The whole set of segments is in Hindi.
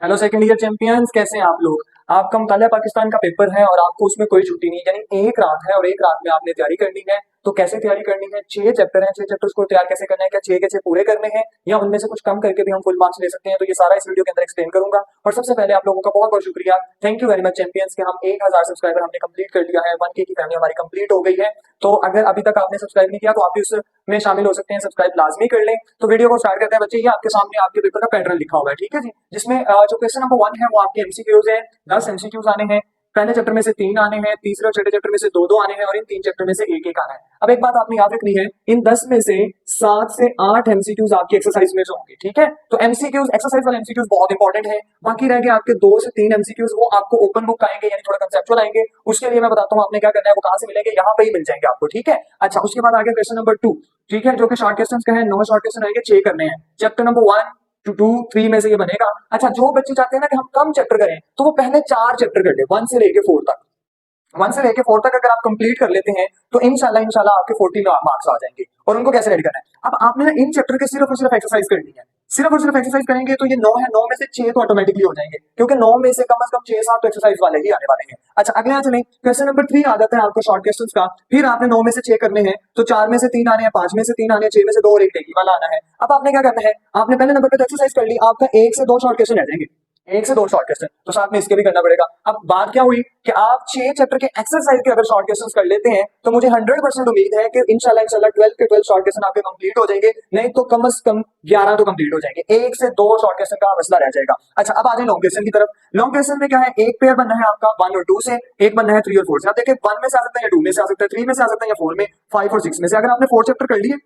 हेलो सेकंड ईयर चैंपियंस, कैसे हैं आप लोग। आपका मुतालिया पाकिस्तान का पेपर है और आपको उसमें कोई छुट्टी नहीं, यानी एक रात है और एक रात में आपने तैयारी करनी है। तो कैसे तैयारी करनी है, 6 चैप्टर हैं, 6 चैप्टर्स को तैयार कैसे करना है, क्या 6 के 6 पूरे करने हैं या उनमें से कुछ कम करके भी हम फुल मार्क्स ले सकते हैं, तो ये सारा इस वीडियो के अंदर एक्सप्लेन करूंगा। और सबसे पहले आप लोगों का बहुत बहुत शुक्रिया, thank you very much champions, कि हम 1000 सब्सक्राइबर हमने कंप्लीट कर लिया है, 1K की फैमिली हमारी कंप्लीट हो गई है। तो अगर अभी तक आपने सब्सक्राइब नहीं किया तो आप भी उसमें शामिल हो सकते हैं, सब्सक्राइब लाजमी कर लें। तो वीडियो को स्टार्ट करते हैं बच्चे। ये आपके सामने आपके पेपर का पैटर्न लिखा हुआ है, ठीक है जी, जिसमें जो क्वेश्चन नंबर 1 है वो आपके एमसीक्यूज है। 10 एमसीक्यूज आने हैं, पहले चैप्टर में से 3 आने हैं, तीसरे और छठे चैप्टर में से 2-2 आने हैं और इन 3 चैप्टर में से एक एक आना है। अब एक बात आपने याद रखनी है, इन 10 में से 7 से 8 एमसीक्यूज आपकी एक्सरसाइज में से होंगे, ठीक है। तो एमसीक्यूज, एक्सरसाइज वाले एमसीक्यूज बहुत इंपॉर्टेंट है। बाकी रह गए आपके 2 से 3 एमसीक्यूज, वो आपको ओपन बुक आएंगे, यानी थोड़ा कंसेप्चुअल आएंगे। उसके लिए मैं बताता हूँ आपने क्या करना है, वो कहां से मिलेंगे, यहाँ पे ही मिल जाएंगे आपको, ठीक है। अच्छा, उसके बाद आ गया क्वेश्चन नंबर 2, ठीक है, जो कि शॉर्ट क्वेश्चन का है। 9 शॉर्ट क्वेश्चन आएंगे, 6 करने हैं। चैप्टर नंबर 1 टू 2 3 में से ये बनेगा। अच्छा, जो बच्चे चाहते हैं ना कि हम कम चैप्टर करें, तो वो पहले 4 चैप्टर कर ले, 1 से लेके 4 तक। 1 से लेके 4 तक अगर आप कंप्लीट कर लेते हैं तो इंशाल्लाह आपके 40 मार्क्स आ जाएंगे। और उनको कैसे रेडी करना है, अब आपने ना इन चैप्टर के सिर्फ और सिर्फ एक्सरसाइज करनी है, सिर्फ और सिर्फ एक्सरसाइज करेंगे तो ये 9 है, 9 में से 6 तो ऑटोमेटिकली हो जाएंगे, क्योंकि 9 में से कम 6-7 तो एक्सरसाइज वाले ही आने वाले हैं। अच्छा, अगले आ चलें, क्वेश्चन नंबर 3 आ जाता है आपको शॉर्ट क्वेश्चंस का। फिर आपने 9 में से 6 करने हैं, तो 4 में से 3 आने हैं, 5 में से 3 आने हैं, 6 में से 2 और एक टेकी वाला आना है। अब आपने क्या करना है, आपने पहले नंबर पे तो एक्सरसाइज कर ली, आपका 1 से 2 शॉर्ट क्वेश्चन रह जाएंगे, 1 से 2 शॉर्ट क्वेश्चन, तो साथ में इसके भी करना पड़ेगा। अब बात क्या हुई कि आप 6 चैप्टर के एक्सरसाइज के अगर शॉर्ट क्वेश्चंस कर लेते हैं तो मुझे 100% उम्मीद है कि इंशाल्लाह 12 के 12 शॉर्ट क्वेश्चन आपके कंप्लीट हो जाएंगे, नहीं तो कम से कम 11 तो कंप्लीट हो जाएंगे। 1 से 2 शॉर्ट क्वेश्चन का मसला रह जाएगा। अच्छा, अब आ जाए लॉन्ग क्वेश्चन की तरफ। लॉन्ग क्वेश्चन में क्या है, एक पेयर बनना है आपका 1 और 2 से, एक बनना है 3 और 4 से। आप देखिए 1 में से आ सकता है या 2 में से आ सकता है, 3 में से आ सकता है या 4 में, 5 और 6 में से। अगर आपने 4 चैप्टर कर लिए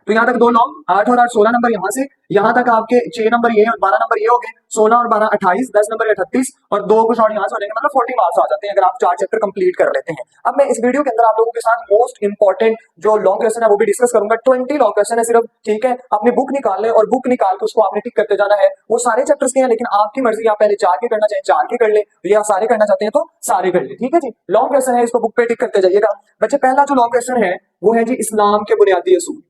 तो यहाँ तक 2 लॉन्ग, 8 और 8 16 नंबर, यहाँ से यहाँ तक आपके 6 नंबर ये और 12 नंबर ये हो गए, 16 और 12 28, 10 नंबर 38 और 2 को शॉर्ट यहाँ से हो जाएंगे, मतलब 40 मार्क्स आ जाते हैं अगर आप 4 चैप्टर कंप्लीट कर लेते हैं। अब मैं इस वीडियो के अंदर आप लोगों के साथ मोस्ट इंपॉर्टेंट जो लॉन्ग क्वेश्चन है वो भी डिस्कस करूंगा। 20 लॉन्ग क्वेश्चन है सिर्फ, ठीक है। अपनी बुक निकाल लें और बुक निकाल के उसको आपने टिक करते जाना है। वो सारे चैप्टर्स के हैं, लेकिन आपकी मर्जी, आप पहले 4 के करना चाहें 4 के कर ले, या सारे करना चाहते हैं तो सारे कर ले, ठीक है जी। लॉन्ग क्वेश्चन है, इसको बुक पे टिक करते जाइएगा बच्चे। पहला जो लॉन्ग क्वेश्चन है वो है जी इस्लाम के बुनियादी असूल,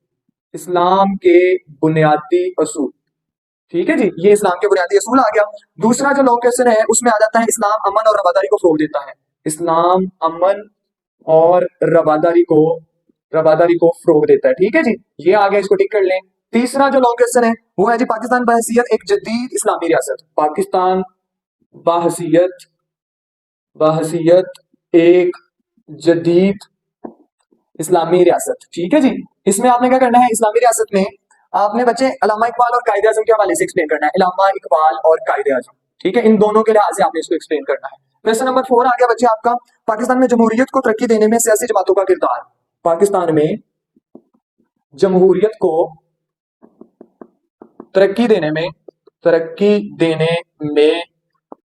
इस्लाम के बुनियादी असूल, ठीक है जी, ये इस्लाम के बुनियादी असूल आ गया। दूसरा जो लॉन्ग क्वेश्चन है उसमें आ जाता है इस्लाम अमन और रवादारी को फरोग देता है, इस्लाम अमन और रवादारी को फरोग देता है, ठीक है जी, ये आ गया, इसको टिक कर लें। तीसरा जो लॉन्ग क्वेश्चन है वो है जी पाकिस्तान बहसीयत एक जदीद इस्लामी रियासत, पाकिस्तान बहसीयत बहसीयत एक जदीद इस्लामी रियासत, ठीक है जी। इसमें आपने क्या करना है, इस्लामी रियासत में आपने बच्चे अल्लामा इकबाल और कायदे आजम के हवाले से एक्सप्लेन करना है, अल्लामा इकबाल और कायदे आजम, ठीक है, इन दोनों के लिहाज से आपने इसको एक्सप्लेन करना है। क्वेश्चन नंबर 4 आ गया बच्चे आपका, पाकिस्तान में जमहूरियत को तरक्की देने में सियासी जमातों का किरदार, पाकिस्तान में जमहूरियत को तरक्की देने में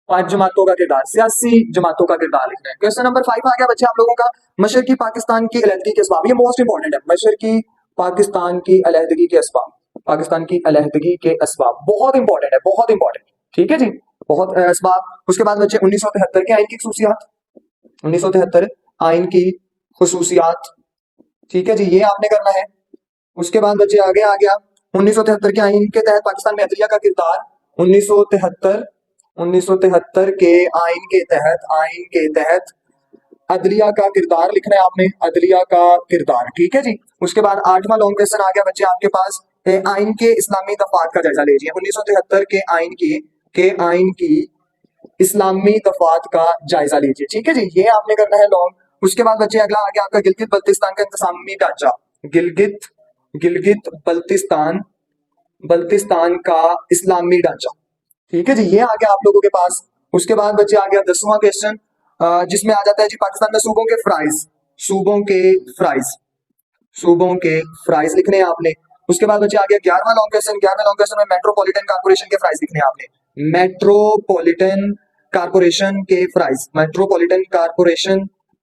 5 जमातों का किरदार, सियासी जमातों का किरदार लिखना है। क्वेश्चन नंबर 5 आ गया बच्चे आप लोगों का, मशरकी पाकिस्तान की अलहदगी के असबाब, ये मोस्ट इंपॉर्टेंट है, मशरकी पाकिस्तान की अलहदगी के असबाब, पाकिस्तान की अलहदगी के असबाब बहुत इंपॉर्टेंट है, बहुत इंपॉर्टेंट, ठीक है जी, बहुत असबाब। उसके बाद बच्चे 1973 के आइन की खसूसियात, 1973 आइन की खसूसियात, ठीक है जी, ये आपने करना है। उसके बाद बच्चे आगे आ गया 1973 के आइन के तहत पाकिस्तान में अदलिया का किरदार, 1973 के आइन के तहत अदलिया का किरदार लिखना है आपने, अदलिया का किरदार, ठीक है जी। उसके बाद 8वां लॉन्ग क्वेश्चन आ गया बच्चे आपके पास, आइन के इस्लामी दफात का जायजा लीजिए, 1973 के आइन की इस्लामी दफात का जायजा लीजिए, ठीक है जी, ये आपने करना है लॉन्ग। उसके बाद बच्चे अगला आ गया आपका गिलगित बल्तिस्तान का इंतजामी ढांचा, गिलगित बल्तिस्तान का इस्लामी ढांचा, ठीक है जी, ये आ गया आप लोगों के पास। उसके बाद बच्चे आ गया 10वां क्वेश्चन, जिसमें आ जाता है जी पाकिस्तान में सूबों के फ्राइज लिखने हैं आपने। उसके बाद बच्चे आ गया 11वां लॉन्ग क्वेश्चन, 11वें लॉन्ग क्वेश्चन में मेट्रोपॉलिटन कॉर्पोरेशन के फ्राइज लिखने हैं आपने, मेट्रोपॉलिटन कॉर्पोरेशन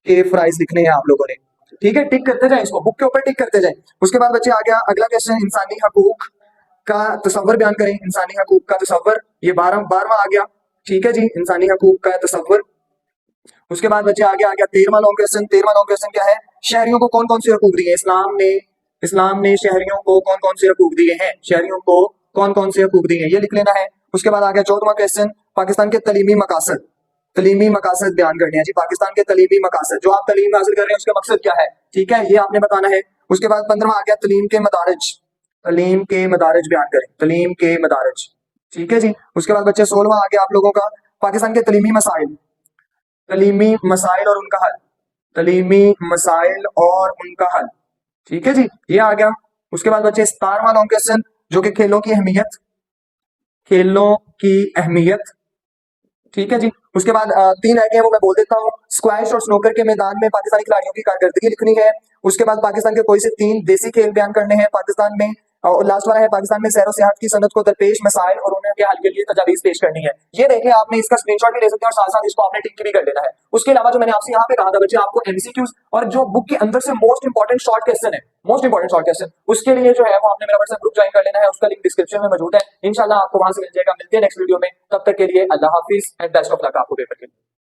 के फ्राइज लिखने हैं आप लोगों ने, ठीक है, टिक करते जाए, इसको बुक के ऊपर टिक करते जाए। उसके बाद बच्चे आ गया अगला क्वेश्चन, इंसानी हकूक का तसव्वुर बयान करें, इंसानी हकूक का तसव्वुर, ये 12वां आ गया, ठीक है जी, इंसानी हकूक का तसव्वुर। उसके बाद बच्चे आगे आ गया 13वां लॉन्ग क्वेश्चन, 13वां लॉन्ग क्वेश्चन क्या है, शहरियों को कौन कौन से हकूक दिए इस्लाम ने शहरियों को कौन कौन से हकूक दिए हैं, शहरियों को कौन कौन सी हकूक दी हैं ये लिख लेना है। उसके बाद आ गया 14वां क्वेश्चन, पाकिस्तान के तलीमी मकासद बयान करने हैं जी। पाकिस्तान के तलीमी मकासद, जो आप तलीम हासिल कर रहे हैं उसका मकसद क्या है, ठीक है, ये आपने बताना है। उसके बाद 15वां आ गया तलीम के मदारिज बयान करें, तलीम के मदारिज, ठीक है जी। उसके बाद बच्चे 16वां आ गया आप लोगों का, पाकिस्तान के तलीमी मसाइल और उनका हल, तलीमी मसाइल और उनका हल, ठीक है जी, ये आ गया। उसके बाद बच्चे 17वां लॉन्ग क्वेश्चन, जो कि खेलों की अहमियत, ठीक है जी। उसके बाद 3 रह गए हैं, वो मैं बोल देता हूँ। स्क्वैश और स्नोकर के मैदान में पाकिस्तानी खिलाड़ियों की कारकर्दगी लिखनी है। उसके बाद पाकिस्तान के कोई से 3 देसी खेल बयान करने हैं पाकिस्तान में। और लास्ट वाला है, पाकिस्तान में सैरो सियाहत की सनत को दरपेश मसाइल और उनके हल के लिए तजावीज पेश करनी है। ये देखें, आपने इसका स्क्रीनशॉट भी ले सकते हैं और साथ साथ इसको आपने टिक भी कर लेना है। उसके अलावा जो मैंने आपसे यहाँ पे कहा था बच्चे, आपको एमसीक्यूज और जो बुक के अंदर से मोस्ट इंपॉर्टेंट शॉर्ट क्वेश्चन, उसके लिए जो है वो आपने मेरा व्हाट्सएप ग्रुप ज्वाइन कर लेना है। उसका लिंक डिस्क्रिप्शन में मौजूद है, इंशाल्लाह आपको वहां से मिल जाएगा। मिलते हैं नेक्स्ट वीडियो में, तब तक के लिए अल्लाह हाफिज एंड बेस्ट ऑफ लक आपको पेपर के लिए।